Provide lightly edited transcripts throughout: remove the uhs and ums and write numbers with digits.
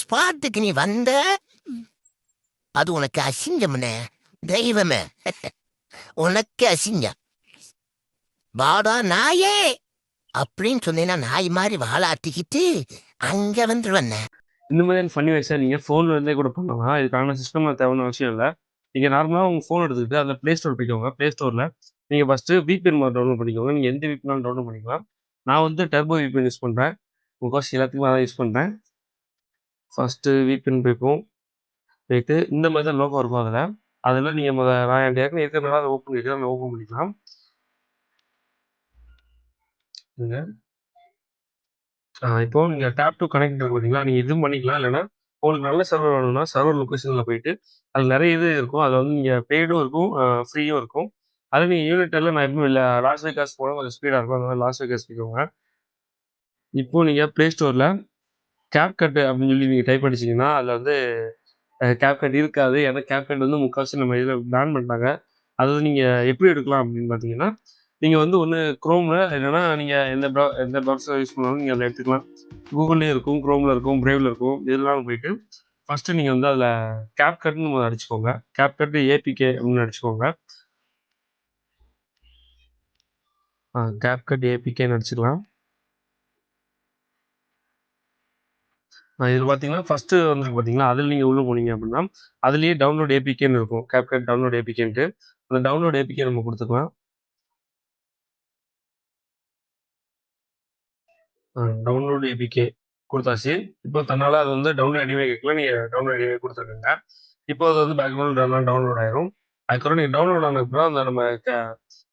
ஸ்பாட்டுக்கு நீ வந்த அது உனக்கு அசிங்கம்னே. தெய்வமே, உனக்கு அசிங்கம். வாடா நாயே அப்படின்னு சொன்னீங்கன்னா நாய் மாதிரி வாழாட்டிக்கிட்டு அங்க வந்துருவண்ண. இந்த மாதிரியான ஃபன்னி வைஸாக நீங்கள் ஃபோனில் இருந்தே கூட பண்ணலாம். இதுக்கான சிஸ்டமில் தேவையான அவசியம் இல்லை. நீங்கள் நார்மலாக உங்கள் ஃபோன் எடுத்துக்கிட்டு அதில் ப்ளே ஸ்டோர் போய்க்கோங்க. ப்ளே ஸ்டோரில் நீங்கள் ஃபஸ்ட்டு VPN மாதிரி டவுன்லோட் பண்ணிக்கோங்க. நீங்கள் எந்த VPN டவுன்லோட் பண்ணிக்கலாம். நான் வந்து டர்போ VPN யூஸ் பண்ணுறேன். முக்கால்வாசி எல்லாத்துக்குமே அதான் யூஸ் பண்ணுறேன். ஃபஸ்ட்டு VPN போயிட்டு இந்த மாதிரி தான் லோகோ இருக்கும் அதில் நீங்கள் நான் என் ஏற்கனவே இருக்கிறதுனால அதை ஓப்பன் பண்ணிக்கலாம். அதை ஓப்பன் பண்ணிக்கலாம். இப்போ நீங்கள் டேப் டு கனெக்ட் பார்த்தீங்களா, நீங்கள் இதுவும் பண்ணிக்கலாம். இல்லைன்னா உங்களுக்கு நல்ல சர்வர் வேணும்னா சர்வர் லொக்கேஷனில் போயிட்டு அதில் நிறைய இது இருக்கும். அதில் வந்து நீங்கள் பெய்டும் இருக்கும், ஃப்ரீயும் இருக்கும். அதில் நீங்கள் யூனிட்டில் நான் எப்பவும் இல்லை லாஸ் வேகாஸ் போனால் கொஞ்சம் ஸ்பீடாக இருக்கும். அந்த மாதிரி லாஸ் வேகாஸ் போய்க்கோங்க. இப்போது நீங்கள் ப்ளே ஸ்டோரில் CapCut அப்படின்னு சொல்லி நீங்கள் டைப் அடிச்சிங்கன்னா அதில் வந்து CapCut இருக்காது. ஏன்னா CapCut வந்து முக்கால்வாசி நம்ம இதில் பேன் பண்ணிட்டாங்க. அது நீங்கள் எப்படி எடுக்கலாம் அப்படின்னு பார்த்தீங்கன்னா, நீங்கள் வந்து ஒன்று குரோமில் இல்லைன்னா நீங்கள் எந்த ப்ரௌசர் யூஸ் பண்ணாலும் நீங்கள் அதில் எடுத்துக்கலாம். கூகுள்லேயும் இருக்கும், குரோமில் இருக்கும், பிரேவில் இருக்கும். இதெல்லாம் போயிட்டு ஃபஸ்ட்டு நீங்கள் வந்து அதில் CapCutன்னு அடிச்சுக்கோங்க. CapCut APK அப்படின்னு அடிச்சுக்கோங்க. CapCut APKன்னு அடிச்சுக்கலாம். இது பார்த்தீங்கன்னா ஃபஸ்ட்டு வந்துருக்கு பார்த்தீங்களா, அதில் நீங்கள் உள்ளே போனீங்க அப்படின்னா அதுலேயே டவுன்லோட் APKன்னு இருக்கும். CapCut டவுன்லோட் APKன்ட்டு அந்த டவுன்லோட் APK நம்ம கொடுத்துக்கலாம். டவுன்லோட் APK கொடுத்தாச்சு. இப்போ தன்னால் அது வந்து டவுன்லோட் எனிவே கேட்கல. நீங்கள் டவுன்லோட் எனிவே கொடுத்துருக்கங்க. இப்போ அது வந்து பேக்ரவுண்ட் டவுன்லோட் ஆயிரும். அதுக்கப்புறம் நீங்கள் டவுன்லோட் ஆனதுக்கப்புறம் அந்த நம்ம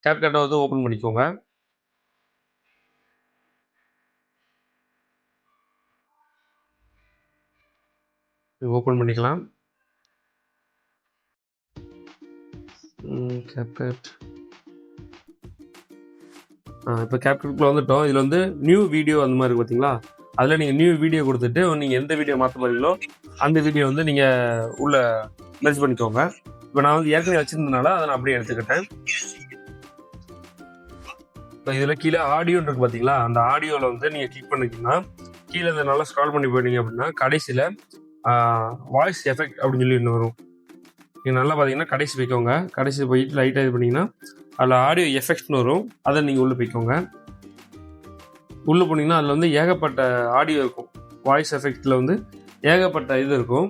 CapCut வந்து ஓப்பன் பண்ணிக்கோங்க. ஓப்பன் பண்ணிக்கலாம். CapCut இப்போ CapCutக்குள்ள வந்துட்டோம். இதில் வந்து நியூ வீடியோ அந்த மாதிரி இருக்கு பார்த்தீங்களா, அதில் நீங்கள் நியூ வீடியோ கொடுத்துட்டு நீங்கள் எந்த வீடியோ மாற்ற போறீங்களோ அந்த வீடியோ வந்து நீங்கள் உள்ள மெர்ஜ் பண்ணிக்கோங்க. இப்போ நான் வந்து ஏற்கனவே வச்சிருந்ததுனால அதை நான் அப்படியே எடுத்துக்கிட்டேன். இப்போ இதில் கீழே ஆடியோன்னு இருக்கு பார்த்தீங்களா, அந்த ஆடியோவில் வந்து நீங்கள் கிளிக் பண்ணிக்கிங்கன்னா கீழே இதை நல்லா ஸ்க்ரால் பண்ணி போயிட்டீங்க அப்படின்னா கடைசியில் வாய்ஸ் எஃபெக்ட் அப்படின்னு சொல்லி ஒன்று வரும். நீங்கள் நல்லா பார்த்தீங்கன்னா கடைசி போய்க்கோங்க. கடைசி போயிட்டு லைட்டாக இது பண்ணிங்கன்னா அதில் ஆடியோ எஃபெக்ட்ஸ்னு வரும். அதை நீங்கள் உள்ளே போய்க்கோங்க. உள்ளே போனீங்கன்னா அதில் வந்து ஏகப்பட்ட ஆடியோ இருக்கும். வாய்ஸ் எஃபெக்டில் வந்து ஏகப்பட்ட இது இருக்கும்.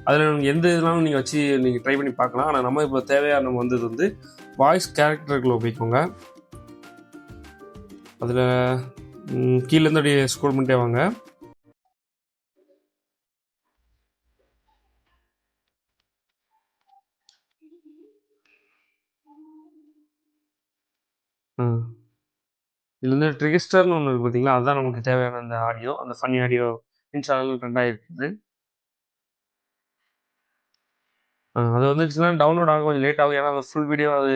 அதில் எந்த இதெல்லாம் நீங்கள் வச்சு நீங்கள் ட்ரை பண்ணி பார்க்கலாம். ஆனால் நம்ம இப்போ தேவையான நம்ம வந்தது வந்து வாய்ஸ் கேரக்டருக்குள்ளே போய்க்கோங்க. அதில் கீழேருந்து அப்படியே ஸ்க்ரோல் பண்ணிட்டே வாங்க. இதில் வந்து ட்ரிகிஸ்டர்னு ஒன்று இருக்குது பார்த்தீங்களா, அதுதான் நமக்கு தேவையான அந்த ஆடியோ, அந்த ஃபன்னி ஆடியோ இன்ஸ்டால் ரெண்டாக இருக்குது. அது வந்துச்சுன்னா டவுன்லோட் ஆக கொஞ்சம் லேட் ஆகும். ஏன்னா அந்த ஃபுல் வீடியோ அது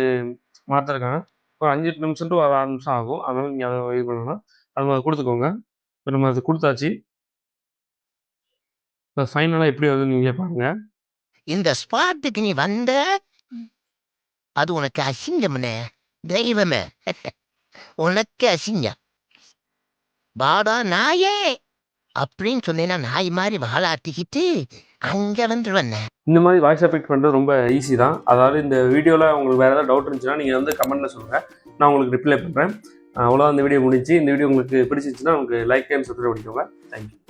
மாற்றிருக்காங்க. ஒரு 5 நிமிஷம் டு 6 நிமிஷம் ஆகும். அதனால் நீங்கள் அதை இது பண்ணணும்னா அது கொடுத்துக்கோங்க. இப்போ நம்ம அது கொடுத்தாச்சு. இப்போ ஃபைனலாக எப்படி வருதுன்னு நீங்கள் பாருங்கள். இந்த ஸ்பாட்டுக்கு நீ வந்த அது உனக்கு அசிங்கம்னே. தெய்வமே, உனக்கு அசிங்கம். வாடா நாயே அப்படின்னு சொன்னீங்கன்னா நாய் மாதிரி வாழாட்டிக்கிட்டு அங்க வந்துருவண்ண. இந்த மாதிரி வாய்ஸ் எஃபெக்ட் பண்ணுறது ரொம்ப ஈஸி தான். அதாவது இந்த வீடியோவில் உங்களுக்கு வேறு ஏதாவது டவுட் இருந்துச்சுன்னா நீங்கள் வந்து கமெண்ட்டில் சொல்லுங்கள், நான் உங்களுக்கு ரிப்ளை பண்ணுறேன். அவ்வளோதான், இந்த வீடியோ முடிஞ்சு. இந்த வீடியோ உங்களுக்கு பிடிச்சிருந்துச்சுன்னா உங்களுக்கு லைக் அண்ட் சப்ஸ்கிரைப் பண்ணிக்கோங்க. தேங்க்யூ.